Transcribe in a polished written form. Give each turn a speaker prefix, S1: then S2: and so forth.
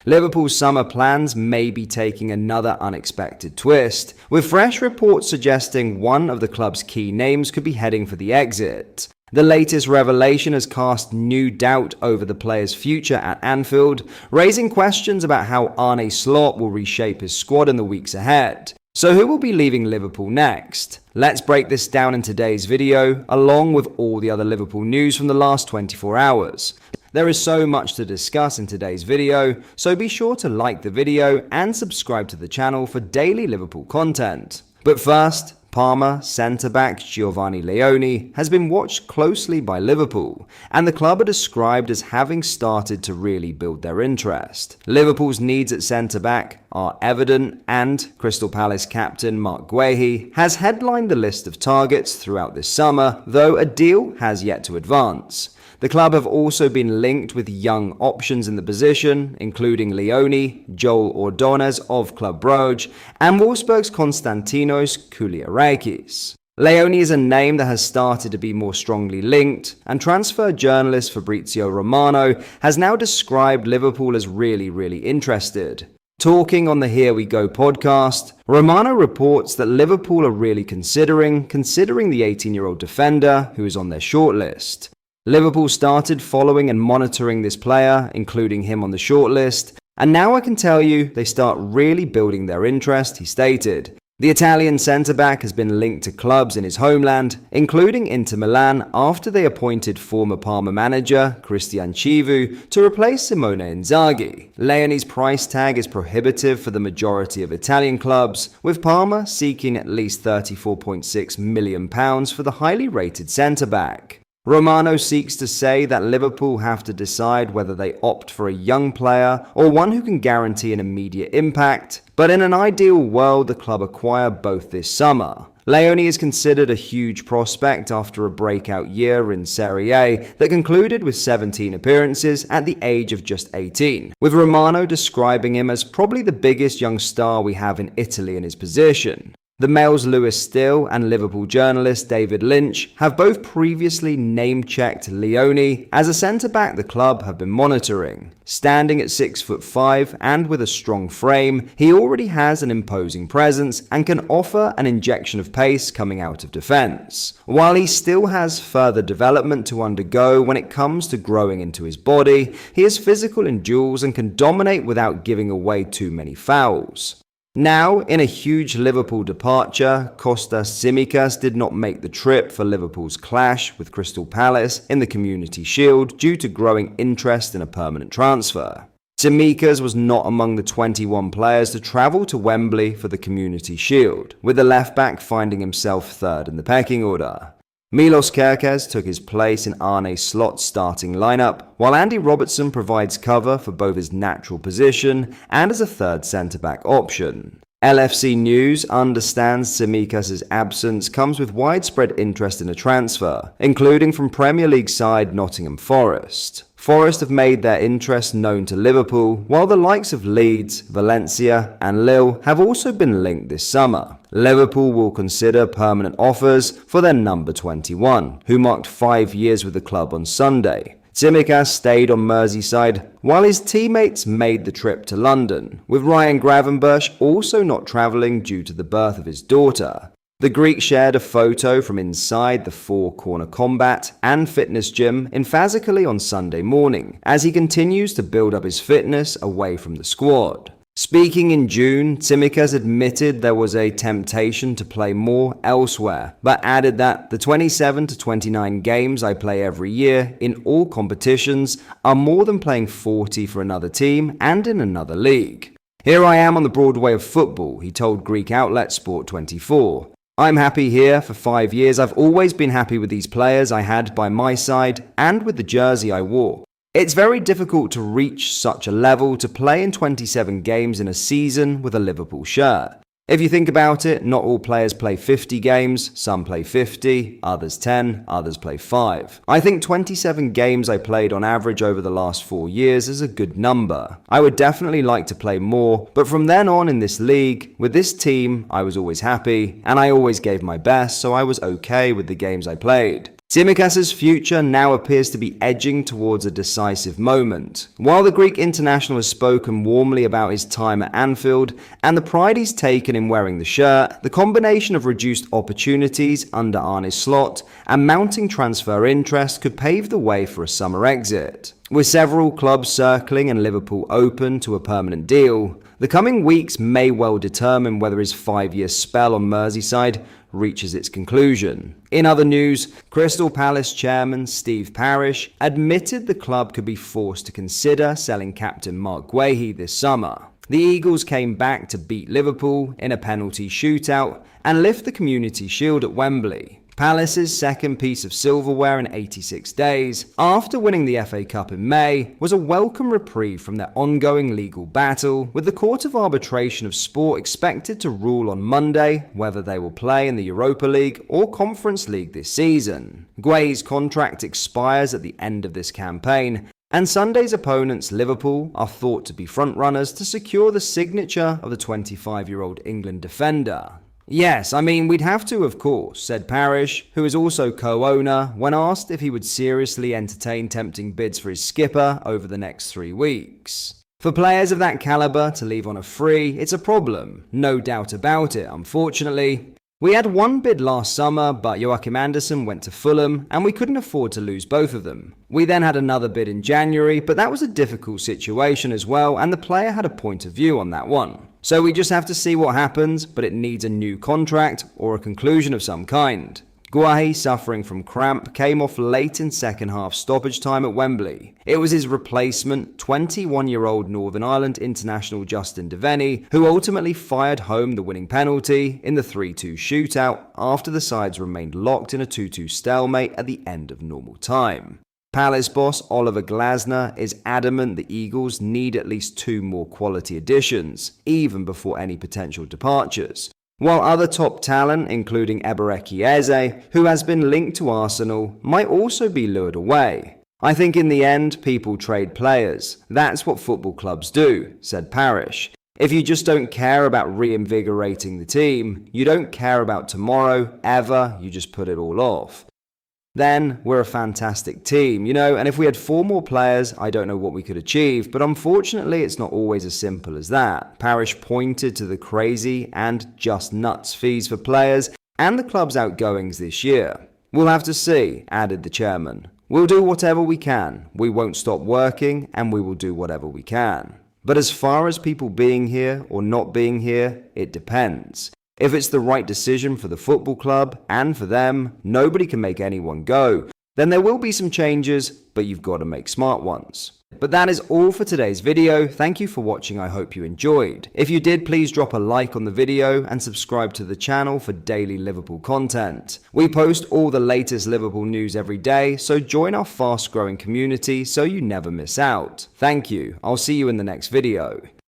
S1: Liverpool's summer plans may be taking another unexpected twist, with fresh reports suggesting one of the club's key names could be heading for the exit. The latest revelation has cast new doubt over the player's future at Anfield, raising questions about how Arne Slot will reshape his squad in the weeks ahead. So who will be leaving Liverpool next? Let's break this down in today's video, along with all the other Liverpool news from the last 24 hours. There is so much to discuss in today's video, so be sure to like the video and subscribe to the channel for daily Liverpool content. But first, Parma centre-back Giovani Leone has been watched closely by Liverpool, and the club are described as having started to really build their interest. Liverpool's needs at centre-back are evident, and Crystal Palace captain Mark Guehi has headlined the list of targets throughout this summer, though a deal has yet to advance. The club have also been linked with young options in the position, including Leone, Joel Ordonez of Club Brugge, and Wolfsburg's Konstantinos Kouliarakis. Leone is a name that has started to be more strongly linked, and transfer journalist Fabrizio Romano has now described Liverpool as really interested. Talking on the Here We Go podcast, Romano reports that Liverpool are really considering the 18-year-old defender who is on their shortlist. Liverpool started following and monitoring this player, including him on the shortlist, and now I can tell you they start really building their interest, he stated. The Italian centre-back has been linked to clubs in his homeland, including Inter Milan, after they appointed former Parma manager Cristian Chivu to replace Simone Inzaghi. Leone's price tag is prohibitive for the majority of Italian clubs, with Parma seeking at least £34.6 million for the highly rated centre-back. Romano seeks to say that Liverpool have to decide whether they opt for a young player or one who can guarantee an immediate impact, but in an ideal world the club acquire both this summer. Leone is considered a huge prospect after a breakout year in Serie A that concluded with 17 appearances at the age of just 18, with Romano describing him as probably the biggest young star we have in Italy in his position. The Mail's Lewis Still and Liverpool journalist David Lynch have both previously name-checked Leone as a centre-back the club have been monitoring. Standing at 6'5" and with a strong frame, he already has an imposing presence and can offer an injection of pace coming out of defence. While he still has further development to undergo when it comes to growing into his body, he is physical in duels and can dominate without giving away too many fouls. Now, in a huge Liverpool departure, Costa Simikas did not make the trip for Liverpool's clash with Crystal Palace in the Community Shield due to growing interest in a permanent transfer. Simikas was not among the 21 players to travel to Wembley for the Community Shield, with the left-back finding himself third in the pecking order. Milos Kerkez took his place in Arne Slot's starting lineup, while Andy Robertson provides cover for both his natural position and as a third centre-back option. LFC News understands Simikas' absence comes with widespread interest in a transfer, including from Premier League side Nottingham Forest. Forest have made their interest known to Liverpool, while the likes of Leeds, Valencia and Lille have also been linked this summer. Liverpool will consider permanent offers for their number 21, who marked 5 years with the club on Sunday. Simikas stayed on Merseyside, while his teammates made the trip to London, with Ryan Gravenberch also not travelling due to the birth of his daughter. The Greek shared a photo from inside the Four Corner Combat and Fitness Gym in Fazakerley on Sunday morning, as he continues to build up his fitness away from the squad. Speaking in June, Simikas admitted there was a temptation to play more elsewhere, but added that the 27 to 29 games I play every year in all competitions are more than playing 40 for another team and in another league. Here I am on the Broadway of football, he told Greek outlet Sport24. I'm happy here for 5 years. I've always been happy with these players I had by my side and with the jersey I wore. It's very difficult to reach such a level to play in 27 games in a season with a Liverpool shirt. If you think about it, not all players play 50 games, some play 50, others 10, others play 5. I think 27 games I played on average over the last 4 years is a good number. I would definitely like to play more, but from then on in this league, with this team, I was always happy, and I always gave my best, so I was okay with the games I played. Simikas' future now appears to be edging towards a decisive moment. While the Greek international has spoken warmly about his time at Anfield and the pride he's taken in wearing the shirt, the combination of reduced opportunities under Arne Slot and mounting transfer interest could pave the way for a summer exit. With several clubs circling and Liverpool open to a permanent deal, the coming weeks may well determine whether his 5-year spell on Merseyside reaches its conclusion. In other news, Crystal Palace chairman Steve Parish admitted the club could be forced to consider selling captain Mark Guehi this summer. The Eagles came back to beat Liverpool in a penalty shootout and lift the Community Shield at Wembley. Palace's second piece of silverware in 86 days, after winning the FA Cup in May, was a welcome reprieve from their ongoing legal battle, with the Court of Arbitration of Sport expected to rule on Monday whether they will play in the Europa League or Conference League this season. Guehi's contract expires at the end of this campaign, and Sunday's opponents, Liverpool, are thought to be frontrunners to secure the signature of the 25-year-old England defender. Yes, I mean, we'd have to, of course, said Parish, who is also co-owner, when asked if he would seriously entertain tempting bids for his skipper over the next 3 weeks. For players of that caliber to leave on a free, it's a problem, no doubt about it, unfortunately. We had one bid last summer, but Joachim Andersen went to Fulham, and we couldn't afford to lose both of them. We then had another bid in January, but that was a difficult situation as well, and the player had a point of view on that one. So we just have to see what happens, but it needs a new contract or a conclusion of some kind. Guehi, suffering from cramp, came off late in second half stoppage time at Wembley. It was his replacement, 21-year-old Northern Ireland international Justin Devaney, who ultimately fired home the winning penalty in the 3-2 shootout after the sides remained locked in a 2-2 stalemate at the end of normal time. Palace boss Oliver Glasner is adamant the Eagles need at least 2 more quality additions, even before any potential departures. While other top talent, including Ebereki Eze, who has been linked to Arsenal, might also be lured away. I think in the end, people trade players. That's what football clubs do, said Parish. If you just don't care about reinvigorating the team, you don't care about tomorrow, ever, you just put it all off. Then we're a fantastic team, and if we had 4 more players, I don't know what we could achieve, but unfortunately it's not always as simple as that. Parish pointed to the crazy and just nuts fees for players and the club's outgoings this year. We'll have to see, added the chairman. We'll do whatever we can, we won't stop working, and we will do whatever we can. But as far as people being here or not being here, it depends. If it's the right decision for the football club and for them, nobody can make anyone go. Then there will be some changes, but you've got to make smart ones. But that is all for today's video. Thank you for watching. I hope you enjoyed. If you did, please drop a like on the video and subscribe to the channel for daily Liverpool content. We post all the latest Liverpool news every day, so join our fast-growing community so you never miss out. Thank you. I'll see you in the next video.